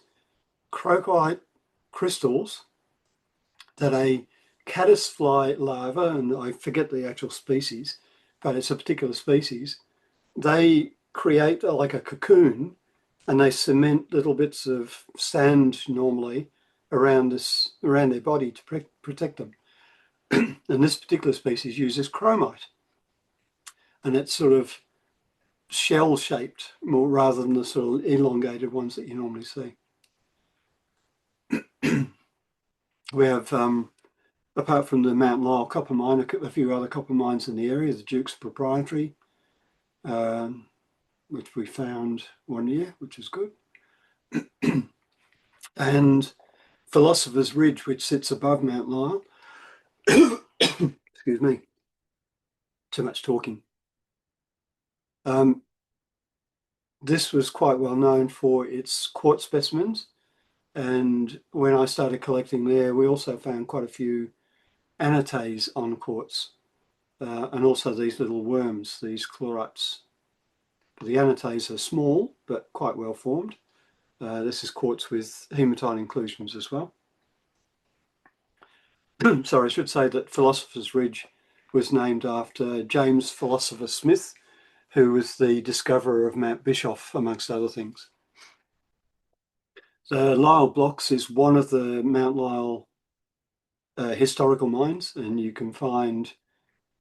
crocoite crystals that a caddisfly larva, and I forget the actual species, but it's a particular species, they create like a cocoon and they cement little bits of sand normally around their body to protect them. And this particular species uses chromite, and it's sort of shell-shaped more rather than the sort of elongated ones that you normally see. We have, apart from the Mount Lyell copper mine, a few other copper mines in the area. The Duke's Proprietary, which we found one year, which is good. And Philosopher's Ridge, which sits above Mount Lyell. Excuse me, too much talking. This was quite well known for its quartz specimens, and when I started collecting there, we also found quite a few anites on quartz, and also these little worms, these chlorites. The anites are small but quite well formed. This is quartz with hematite inclusions as well. Sorry, I should say that Philosopher's Ridge was named after James Philosopher Smith, who was the discoverer of Mount Bischoff, amongst other things. The Lyell Blocks is one of the Mount Lyell historical mines, and you can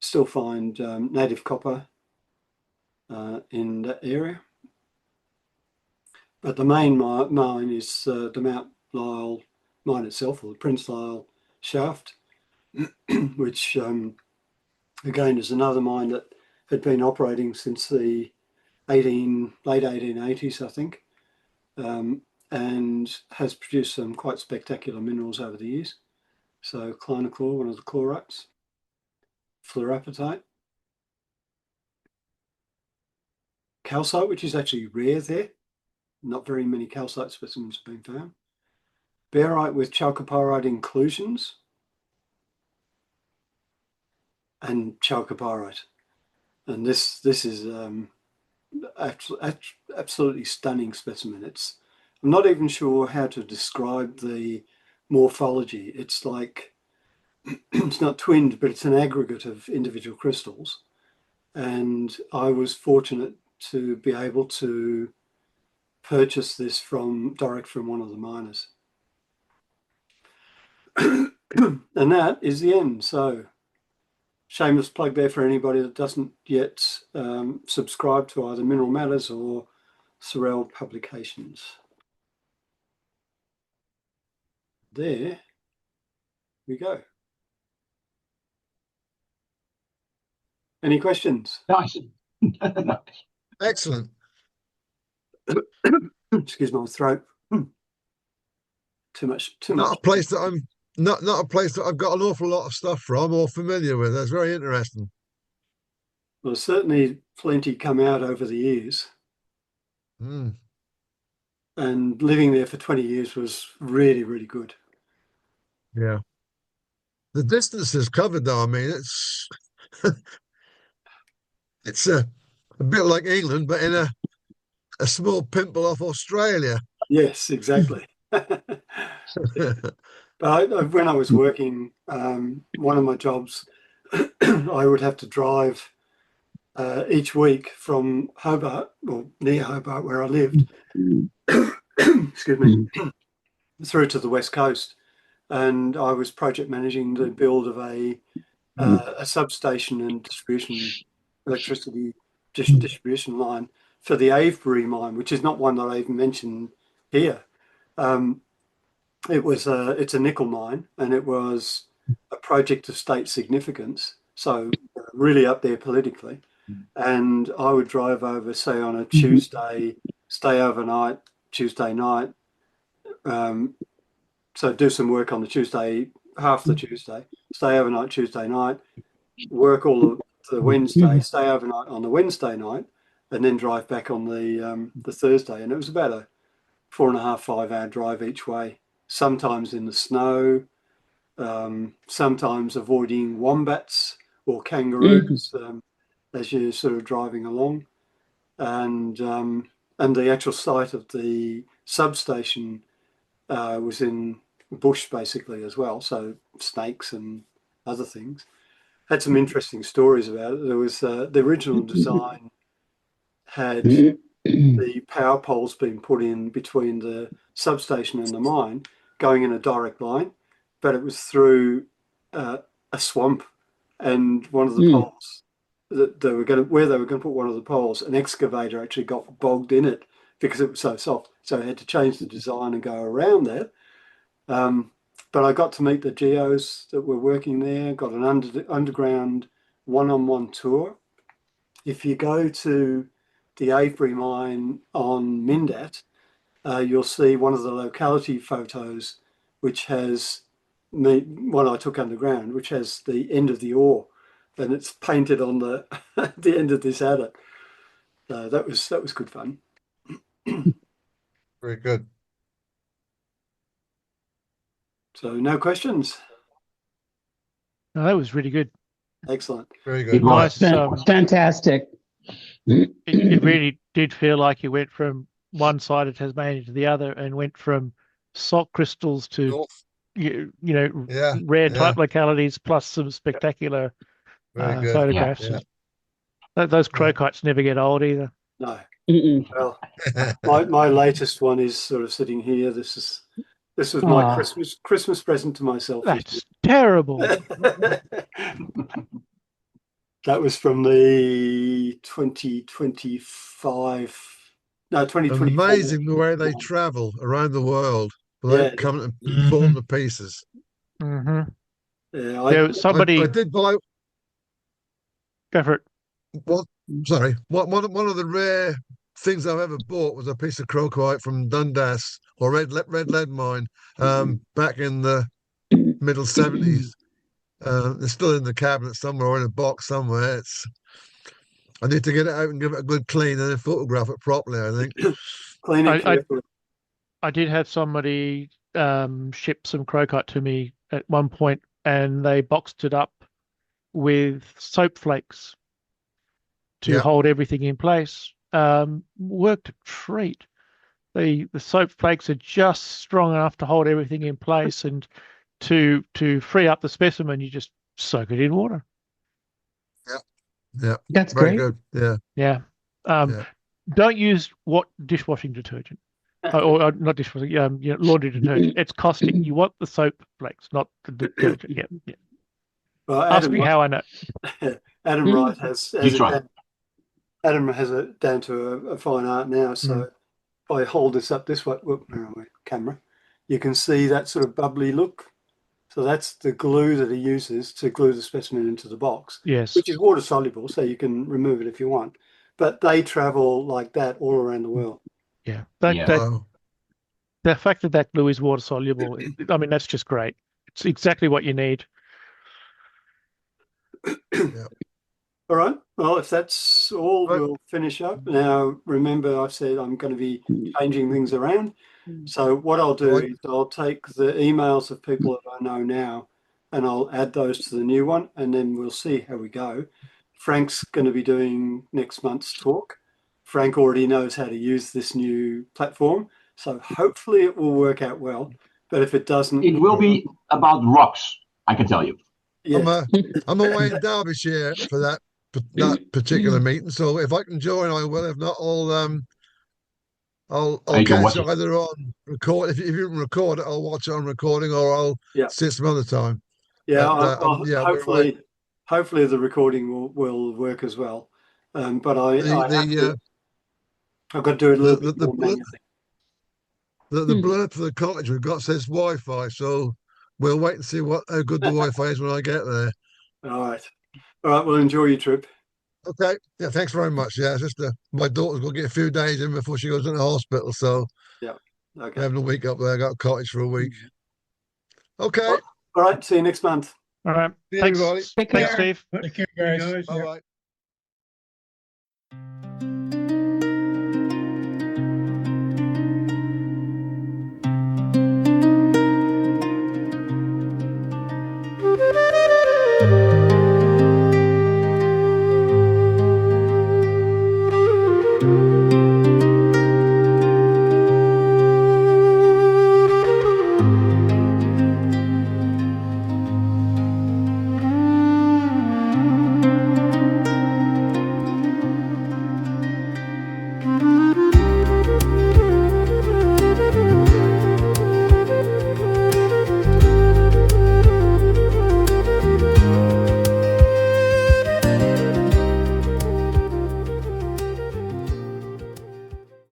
still find native copper in that area. But the main mine is the Mount Lyell mine itself, or the Prince Lyell shaft, which again is another mine that had been operating since the late 1880s, I think, and has produced some quite spectacular minerals over the years. So clinochlor, one of the chlorites, fluorapatite, calcite, which is actually rare there. Not very many calcite specimens have been found. Barite with chalcopyrite inclusions, and chalcopyrite. And this is absolutely stunning specimen. I'm not even sure how to describe the morphology. It's like, it's not twinned, but it's an aggregate of individual crystals. And I was fortunate to be able to purchase this direct from one of the miners. And that is the end. So shameless plug there for anybody that doesn't yet subscribe to either Mineral Matters or Sorrell Publications. There we go. Any questions? Nice. Excellent. Excuse my throat. Too much. Not a place that I'm not a place that I've got an awful lot of stuff from or familiar with. That's very interesting. Well, certainly plenty come out over the years. Mm. And living there for 20 years was really, really good. Yeah. The distances covered, though, I mean, it's a bit like England, but in a small pimple off Australia. Yes, exactly. But when I was working, one of my jobs, I would have to drive each week from Hobart, or near Hobart, where I lived, excuse me, through to the West Coast. And I was project managing the build of a substation and electricity distribution line for the Avebury mine, which is not one that I even mentioned here. It's a nickel mine, and it was a project of state significance, so really up there politically. And I would drive over, say, on a Tuesday, stay overnight Tuesday night, so do some work on the Tuesday, half the Tuesday, stay overnight Tuesday night, work all the Wednesday, stay overnight on the Wednesday night, and then drive back on the Thursday. And it was about a 4.5, 5 hour drive each way, sometimes in the snow, sometimes avoiding wombats or kangaroos as you're sort of driving along. And the actual site of the substation was in bush basically as well, so snakes and other things. Had some interesting stories about it. There was the original design had the power poles being put in between the substation and the mine, going in a direct line, but it was through a swamp, and one of the poles that where they were going to put one of the poles, an excavator actually got bogged in it because it was so soft. So I had to change the design and go around that. But I got to meet the geos that were working there, got an underground one-on-one tour. If you go to the Avebury mine on Mindat, you'll see one of the locality photos, which has one I took underground, which has the end of the ore, and it's painted on the the end of this adder. That was good fun. Very good. So no questions. No, that was really good. Excellent. Very It good. was Nice. fantastic. It really did feel like you went from one side of Tasmania to the other and went from salt crystals to North. rare type localities plus some spectacular Very good. photographs. Yeah. Those crokites never get old either. No. Well, my latest one is sort of sitting here. This was my Christmas present to myself. That's terrible. That was from the 2024. Amazing the way they travel around the world without Yeah. coming and falling to pieces. Mm-hmm. Yeah, Somebody I did buy go for it. one. Sorry, one of the rare things I've ever bought was a piece of crocite from Dundas or Red Lead Mine back in the middle 70s. It's still in the cabinet somewhere or in a box somewhere. I need to get it out and give it a good clean and then photograph it properly, I think. clean it carefully. I did have somebody ship some crocite to me at one point, and they boxed it up with soap flakes to hold everything in place. Worked a treat. The soap flakes are just strong enough to hold everything in place, and to free up the specimen, you just soak it in water. Yeah, That's very great. good. Yeah. Yeah. Don't use dishwashing detergent. Or not dishwashing, laundry detergent. It's caustic. You want the soap flakes, not the detergent. Yeah. Well, Ask me how I know. Adam Wright has He's it right. down, Adam has it down to a fine art now. So if I hold this up this way, where are we? Camera, you can see that sort of bubbly look. So that's the glue that he uses to glue the specimen into the box. Yes. Which is water soluble, so you can remove it if you want. But they travel like that all around the world. Yeah. Wow. The fact that glue is water soluble, I mean, that's just great. It's exactly what you need. Yeah. All right. Well, if that's all, Right. we'll finish up. Now, remember, I've said I'm going to be changing things around. So what I'll do is I'll take the emails of people that I know now and I'll add those to the new one, and then we'll see how we go. Frank's going to be doing next month's talk. Frank already knows how to use this new platform, so hopefully it will work out well. But if it doesn't, It will be about rocks, I can tell you. yes. I'm away in Derbyshire for that particular meeting, so if I can join, I will. If not, I'll You can catch watch it it. either on record. If you can record it, I'll watch it on recording, or I'll see it some other time. Yeah, But, hopefully the recording will work as well. But I've got to do it a little bit more manually. The blurb for the cottage we've got says Wi-Fi, so we'll wait and see how good the Wi-Fi is when I get there. All right. Well, enjoy your trip. Okay. Yeah. Thanks very much. Yeah. It's just my daughter's going to get a few days in before she goes into hospital, so Yeah. Okay. having a week up there. I got a cottage for a week. Okay. All right. See you next month. All right. See you, Thanks. everybody. Take Thanks, care. Steve. Take care, guys. Bye bye.